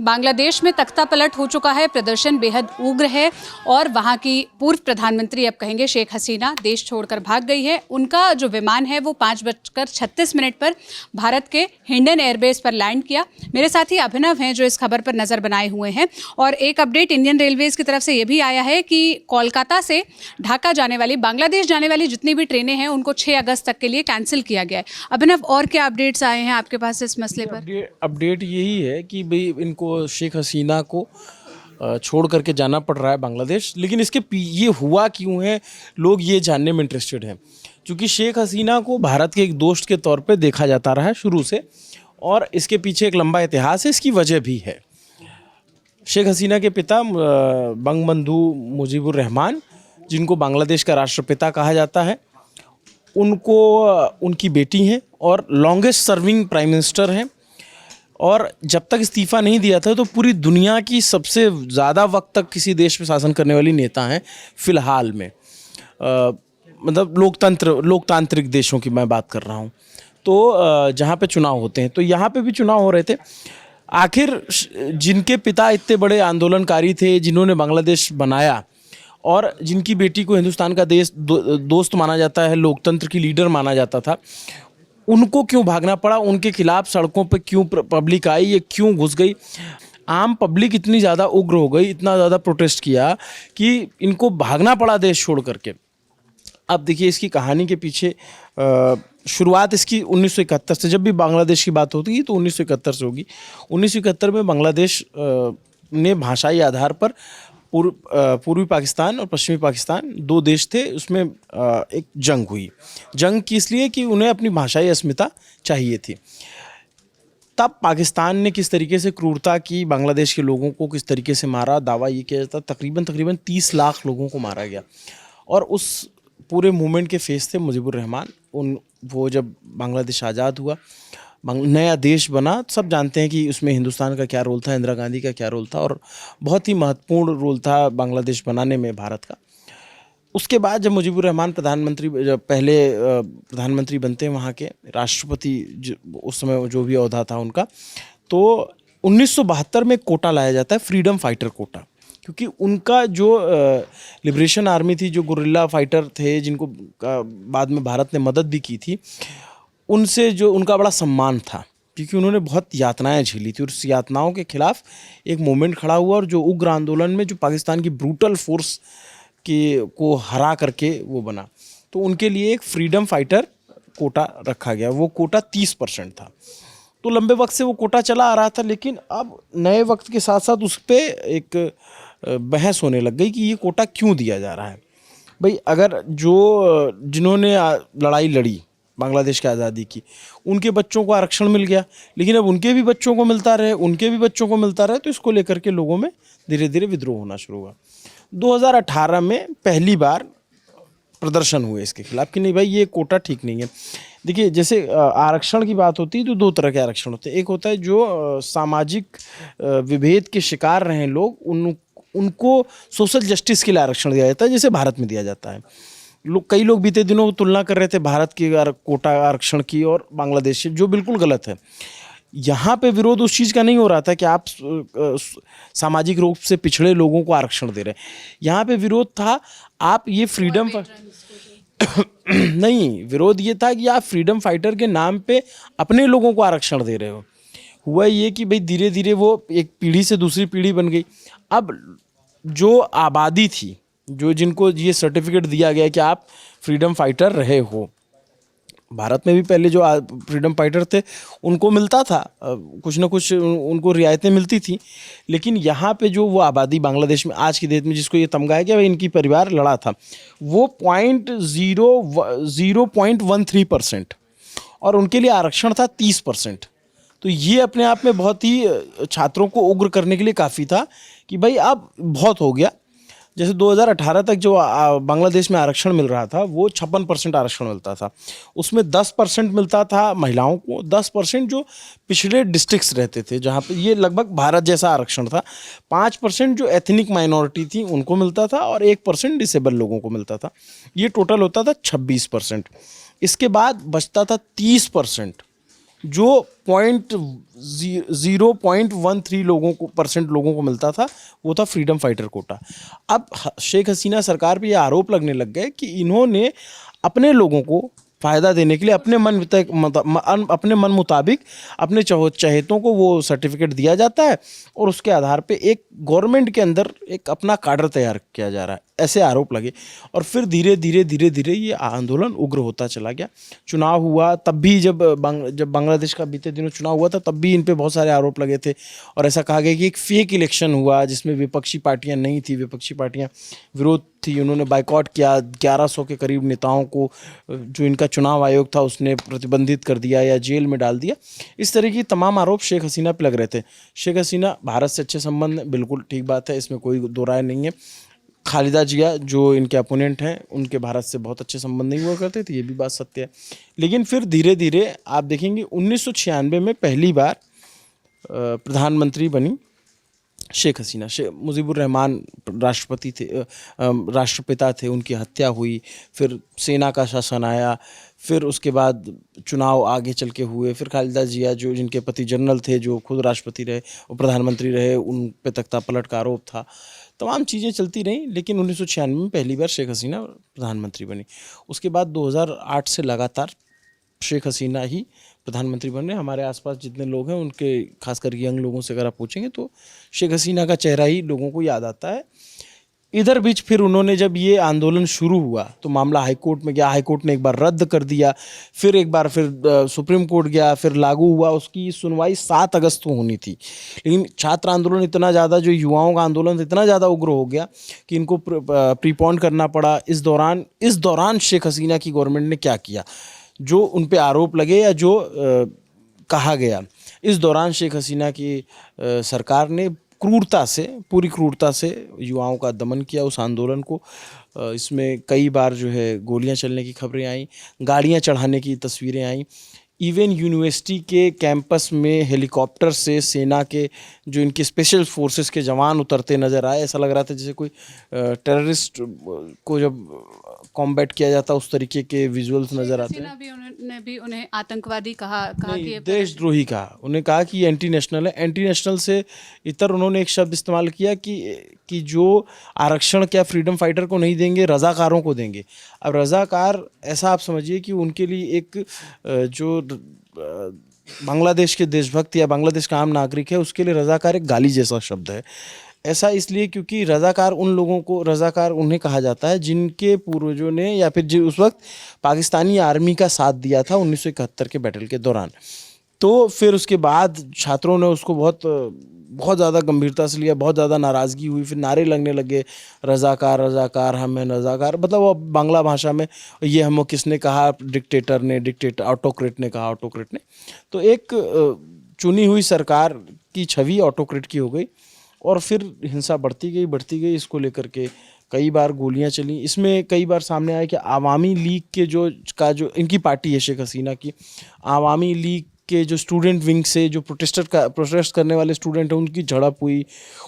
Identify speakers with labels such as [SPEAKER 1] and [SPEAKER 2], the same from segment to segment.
[SPEAKER 1] बांग्लादेश में तख्ता पलट हो चुका है, प्रदर्शन बेहद उग्र है और वहां की पूर्व प्रधानमंत्री, अब कहेंगे शेख हसीना, देश छोड़कर भाग गई है। उनका जो विमान है वो 5:36 पर भारत के हिंडन एयरबेस पर लैंड किया। मेरे साथी अभिनव हैं जो इस खबर पर नज़र बनाए हुए हैं। और एक अपडेट इंडियन रेलवेज़ की तरफ से ये भी आया है कि कोलकाता से ढाका जाने वाली, बांग्लादेश जाने वाली जितनी भी ट्रेनें हैं उनको 6 अगस्त तक के लिए कैंसिल किया गया है। अभिनव, और क्या अपडेट्स आए हैं आपके पास इस मसले पर?
[SPEAKER 2] अपडेट यही है कि भाई इनको शेख हसीना को छोड़ करके जाना पड़ रहा है बांग्लादेश। लेकिन इसके ये हुआ क्यों है, लोग ये जानने में इंटरेस्टेड हैं। क्योंकि शेख हसीना को भारत के एक दोस्त के तौर पे देखा जाता रहा है शुरू से, और इसके पीछे एक लंबा इतिहास है। इसकी वजह भी है, शेख हसीना के पिता बंगबंधु मुजीबुर रहमान, जिनको बांग्लादेश का राष्ट्रपिता कहा जाता है, उनको उनकी बेटी हैं और लॉन्गेस्ट सर्विंग प्राइम मिनिस्टर हैं। और जब तक इस्तीफ़ा नहीं दिया था तो पूरी दुनिया की सबसे ज़्यादा वक्त तक किसी देश पे शासन करने वाली नेता हैं फ़िलहाल में। मतलब लोकतांत्रिक देशों की मैं बात कर रहा हूँ। तो जहाँ पे चुनाव होते हैं, तो यहाँ पे भी चुनाव हो रहे थे। आखिर जिनके पिता इतने बड़े आंदोलनकारी थे, जिन्होंने बांग्लादेश बनाया और जिनकी बेटी को हिंदुस्तान का दोस्त माना जाता है, लोकतंत्र की लीडर माना जाता था, उनको क्यों भागना पड़ा? उनके खिलाफ सड़कों पे क्यों पब्लिक आई, ये क्यों घुस गई? आम पब्लिक इतनी ज़्यादा उग्र हो गई, इतना ज़्यादा प्रोटेस्ट किया कि इनको भागना पड़ा देश छोड़ करके। अब देखिए इसकी कहानी के पीछे शुरुआत इसकी 1971 से, जब भी बांग्लादेश की बात होती है तो 1971 से होगी। 1971 में बांग्लादेश ने भाषाई आधार पर पूर्वी पाकिस्तान और पश्चिमी पाकिस्तान, दो देश थे, उसमें एक जंग हुई। जंग की इसलिए कि उन्हें अपनी भाषाई अस्मिता चाहिए थी। तब पाकिस्तान ने किस तरीके से क्रूरता की, बांग्लादेश के लोगों को किस तरीके से मारा, दावा ये किया जाता तकरीबन 30 लाख लोगों को मारा गया। और उस पूरे मूवमेंट के फेस थे मुजीबुर रहमान। वो जब बांग्लादेश आज़ाद हुआ, नया देश बना, सब जानते हैं कि उसमें हिंदुस्तान का क्या रोल था, इंदिरा गांधी का क्या रोल था, और बहुत ही महत्वपूर्ण रोल था बांग्लादेश बनाने में भारत का। उसके बाद जब मुजीबुर रहमान जब पहले प्रधानमंत्री बनते हैं वहाँ के, राष्ट्रपति उस समय जो भी ओहदा था उनका, तो 1972 में कोटा लाया जाता है, फ्रीडम फाइटर कोटा। क्योंकि उनका जो लिबरेशन आर्मी थी, जो गुरिल्ला फाइटर थे, जिनको बाद में भारत ने मदद भी की थी, उनसे जो उनका बड़ा सम्मान था, क्योंकि उन्होंने बहुत यातनाएं झेली थी। और उस यातनाओं के खिलाफ एक मूवमेंट खड़ा हुआ, और जो उग्र आंदोलन में जो पाकिस्तान की ब्रूटल फोर्स को हरा करके वो बना, तो उनके लिए एक फ्रीडम फाइटर कोटा रखा गया। वो कोटा 30% था। तो लंबे वक्त से वो कोटा चला आ रहा था, लेकिन अब नए वक्त के साथ साथ उस पर एक बहस होने लग गई कि ये कोटा क्यों दिया जा रहा है। भाई अगर जिन्होंने लड़ाई लड़ी बांग्लादेश की आज़ादी की, उनके बच्चों को आरक्षण मिल गया, लेकिन अब उनके भी बच्चों को मिलता रहे, तो इसको लेकर के लोगों में धीरे धीरे विद्रोह होना शुरू हुआ। 2018 में पहली बार प्रदर्शन हुए इसके खिलाफ कि नहीं भाई ये कोटा ठीक नहीं है। देखिए जैसे आरक्षण की बात होती है तो दो तरह के आरक्षण होते हैं। एक होता है जो सामाजिक विभेद के शिकार रहे लोग, उनको सोशल जस्टिस के लिए आरक्षण दिया जाता है, जैसे भारत में दिया जाता है। कई लोग बीते दिनों तुलना कर रहे थे भारत के कोटा आरक्षण की और बांग्लादेश से, जो बिल्कुल गलत है। यहाँ पे विरोध उस चीज़ का नहीं हो रहा था कि आप सामाजिक रूप से पिछड़े लोगों को आरक्षण दे रहे हैं। यहाँ पे विरोध था, आप ये फ्रीडम नहीं, विरोध ये था कि आप फ्रीडम फाइटर के नाम पे अपने लोगों को आरक्षण दे रहे हो। हुआ ये कि भाई धीरे धीरे वो एक पीढ़ी से दूसरी पीढ़ी बन गई। अब जो आबादी थी, जिनको ये सर्टिफिकेट दिया गया कि आप फ्रीडम फाइटर रहे हो, भारत में भी पहले जो फ्रीडम फाइटर थे उनको मिलता था कुछ ना कुछ, उनको रियायतें मिलती थी। लेकिन यहाँ पे जो वो आबादी बांग्लादेश में आज की डेट में जिसको ये तमगा है कि भाई इनकी परिवार लड़ा था, वो 0.13%, और उनके लिए आरक्षण था 30%। तो ये अपने आप में बहुत ही छात्रों को उग्र करने के लिए काफ़ी था कि भाई अब बहुत हो गया। जैसे 2018 तक जो बांग्लादेश में आरक्षण मिल रहा था, वो 56% आरक्षण मिलता था। उसमें 10% मिलता था महिलाओं को, 10% जो पिछड़े डिस्ट्रिक्ट्स रहते थे, जहाँ पे ये लगभग भारत जैसा आरक्षण था। 5% जो एथनिक माइनॉरिटी थी उनको मिलता था, और 1% डिसेबल लोगों को मिलता था। ये टोटल होता था 26%। इसके बाद बचता था 30%, जो 0.13 लोगों को मिलता था, वो था फ्रीडम फाइटर कोटा। अब शेख हसीना सरकार पे ये आरोप लगने लग गए कि इन्होंने अपने लोगों को फ़ायदा देने के लिए अपने मन मुताबिक अपने चहेतों को वो सर्टिफिकेट दिया जाता है और उसके आधार पे एक गवर्नमेंट के अंदर एक अपना काडर तैयार किया जा रहा है, ऐसे आरोप लगे। और फिर धीरे धीरे ये आंदोलन उग्र होता चला गया। चुनाव हुआ तब भी, जब बांग्लादेश का बीते दिनों चुनाव हुआ था, तब भी इन पे बहुत सारे आरोप लगे थे और ऐसा कहा गया कि एक फेक इलेक्शन हुआ जिसमें विपक्षी पार्टियां नहीं थी, विपक्षी पार्टियां विरोध थी, उन्होंने बाइकआउट किया। 1100 के करीब नेताओं को जो इनका चुनाव आयोग था उसने प्रतिबंधित कर दिया या जेल में डाल दिया। इस तरह की तमाम आरोप शेख हसीना पे लग रहे थे। शेख हसीना भारत से अच्छे संबंध, बिल्कुल ठीक बात है, इसमें कोई दो राय नहीं है। खालिदा जिया जो इनके अपोनेंट हैं, उनके भारत से बहुत अच्छे संबंध नहीं हुआ करते थे, ये भी बात सत्य है। लेकिन फिर धीरे धीरे आप देखेंगे 1996 में पहली बार प्रधानमंत्री बनी शेख हसीना। मुजीबुर रहमान राष्ट्रपति थे, राष्ट्रपिता थे, उनकी हत्या हुई, फिर सेना का शासन आया, फिर उसके बाद चुनाव आगे चल के हुए, फिर खालिदा जिया जो जिनके पति जनरल थे, जो खुद राष्ट्रपति रहे और प्रधानमंत्री रहे, उन पे तख्ता पलट का आरोप था। तमाम चीज़ें चलती रहीं, लेकिन 1996 में पहली बार शेख हसीना प्रधानमंत्री बनी। उसके बाद 2008 से लगातार शेख हसीना ही प्रधानमंत्री बन रहे हैं। हमारे आसपास जितने लोग हैं उनके, खासकर यंग लोगों से अगर आप पूछेंगे तो शेख हसीना का चेहरा ही लोगों को याद आता है। इधर बीच फिर उन्होंने, जब ये आंदोलन शुरू हुआ तो मामला हाईकोर्ट में गया, हाईकोर्ट ने एक बार रद्द कर दिया, फिर एक बार सुप्रीम कोर्ट गया, फिर लागू हुआ। उसकी सुनवाई 7 अगस्त को होनी थी, लेकिन छात्र आंदोलन इतना ज़्यादा, जो युवाओं का आंदोलन इतना ज़्यादा उग्र हो गया कि इनको प्रीपोन करना पड़ा। इस दौरान शेख हसीना की गवर्नमेंट ने क्या किया, जो उन पे आरोप लगे या जो कहा गया, इस दौरान शेख हसीना की सरकार ने पूरी क्रूरता से युवाओं का दमन किया, उस आंदोलन को। इसमें कई बार जो है गोलियां चलने की खबरें आई, गाड़ियां चढ़ाने की तस्वीरें आई। इवन यूनिवर्सिटी के कैंपस में हेलीकॉप्टर से सेना के, जो इनके स्पेशल फोर्सेस के जवान उतरते नज़र आए। ऐसा लग रहा था जैसे कोई टेररिस्ट को जब कॉम्बैट किया जाता, उस तरीके के विजुअल्स नज़र आते हैं।
[SPEAKER 1] उन्होंने भी उन्हें आतंकवादी कहा कि
[SPEAKER 2] देशद्रोही कहा, उन्हें कहा कि ये एंटी नेशनल है। एंटी नेशनल से इतर उन्होंने एक शब्द इस्तेमाल किया कि जो आरक्षण क्या फ्रीडम फाइटर को नहीं देंगे, रज़ाकारों को देंगे। अब रज़ाकार, ऐसा आप समझिए कि उनके लिए एक जो बांग्लादेश के देशभक्त या बांग्लादेश का आम नागरिक है, उसके लिए रज़ाकार एक गाली जैसा शब्द है। ऐसा इसलिए क्योंकि रज़ाकार उन्हें कहा जाता है जिनके पूर्वजों ने या फिर जो उस वक्त पाकिस्तानी आर्मी का साथ दिया था 1971 के बैटल के दौरान। तो फिर उसके बाद छात्रों ने उसको बहुत ज़्यादा गंभीरता से लिया, बहुत ज़्यादा नाराज़गी हुई, फिर नारे लगने लगे, रज़ाकार रज़ाकार हमें रज़ाकार, मतलब वो बांग्ला भाषा में, ये हमको किसने कहा, डिक्टेटर ऑटोक्रेट ने कहा, ऑटोक्रेट ने। तो एक चुनी हुई सरकार की छवि ऑटोक्रेट की हो गई और फिर हिंसा बढ़ती गई। इसको लेकर के कई बार गोलियां चली। इसमें कई बार सामने आया कि आवामी लीग के जो इनकी पार्टी है शेख हसीना की, आवामी लीग के जो स्टूडेंट विंग से जो प्रोटेस्ट करने वाले स्टूडेंट हैं, उनकी झड़प हुई,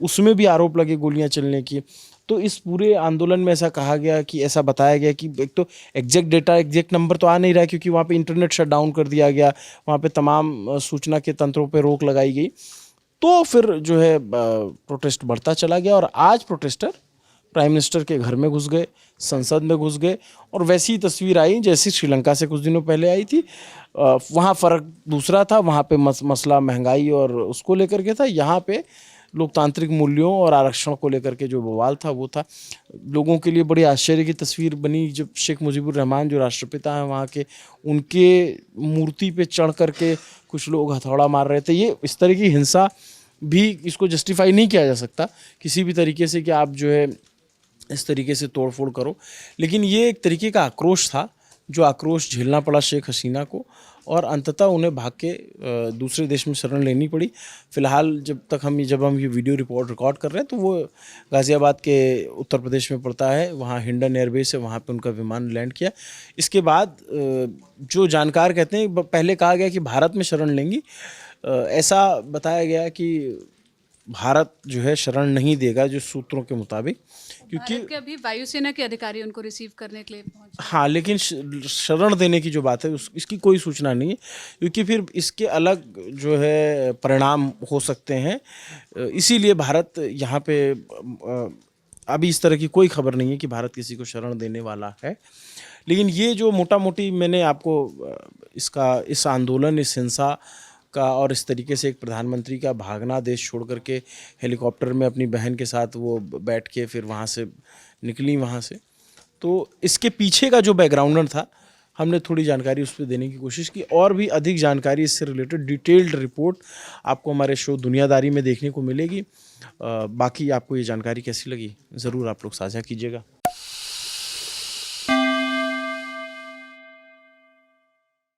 [SPEAKER 2] उसमें भी आरोप लगे गोलियां चलने की। तो इस पूरे आंदोलन में ऐसा कहा गया कि, ऐसा बताया गया कि एक तो एग्जैक्ट नंबर तो आ नहीं रहा क्योंकि वहाँ पे इंटरनेट शट डाउन कर दिया गया, वहाँ पे तमाम सूचना के तंत्रों पे रोक लगाई गई। तो फिर जो है प्रोटेस्ट बढ़ता चला गया और आज प्रोटेस्टर प्राइम मिनिस्टर के घर में घुस गए, संसद में घुस गए और वैसी तस्वीर आई जैसी श्रीलंका से कुछ दिनों पहले आई थी। वहाँ फ़र्क दूसरा था, वहाँ पे मसला महंगाई और उसको लेकर के था। यहाँ पे लोकतांत्रिक मूल्यों और आरक्षण को लेकर के जो बवाल था वो था। लोगों के लिए बड़ी आश्चर्य की तस्वीर बनी जब शेख मुजीबुर रहमान जो राष्ट्रपिता हैं वहाँ के, उनके मूर्ति पे चढ़ करके कुछ लोग हथौड़ा मार रहे थे। ये इस तरह की हिंसा भी, इसको जस्टिफाई नहीं किया जा सकता किसी भी तरीके से कि आप जो है इस तरीके से तोड़फोड़ करो। लेकिन ये एक तरीके का आक्रोश था, जो आक्रोश झेलना पड़ा शेख हसीना को और अंततः उन्हें भाग के दूसरे देश में शरण लेनी पड़ी। फ़िलहाल जब हम ये वीडियो रिकॉर्ड कर रहे हैं तो वो गाज़ियाबाद के उत्तर प्रदेश में पड़ता है, वहाँ हिंडन एयरबेस है, वहाँ पे उनका विमान लैंड किया। इसके बाद जो जानकार कहते हैं, पहले कहा गया कि भारत में शरण लेंगी, ऐसा बताया गया कि भारत जो है शरण नहीं देगा जो सूत्रों के मुताबिक, क्योंकि
[SPEAKER 1] भारत के अभी वायुसेना के अधिकारी उनको रिसीव करने के लिए पहुंचे।
[SPEAKER 2] हाँ, लेकिन शरण देने की जो बात है इसकी कोई सूचना नहीं है, क्योंकि फिर इसके अलग जो है परिणाम हो सकते हैं। इसीलिए भारत यहाँ पे अभी इस तरह की कोई खबर नहीं है कि भारत किसी को शरण देने वाला है। लेकिन ये जो मोटा मोटी मैंने आपको इस आंदोलन, इस हिंसा का और इस तरीके से एक प्रधानमंत्री का भागना, देश छोड़ करके हेलीकॉप्टर में अपनी बहन के साथ वो बैठ के फिर वहाँ से निकली वहाँ से, तो इसके पीछे का जो बैकग्राउंड था हमने थोड़ी जानकारी उस पर देने की कोशिश की। और भी अधिक जानकारी इससे रिलेटेड डिटेल्ड रिपोर्ट आपको हमारे शो दुनियादारी में देखने को मिलेगी। बाकी आपको ये जानकारी कैसी लगी ज़रूर आप लोग साझा कीजिएगा।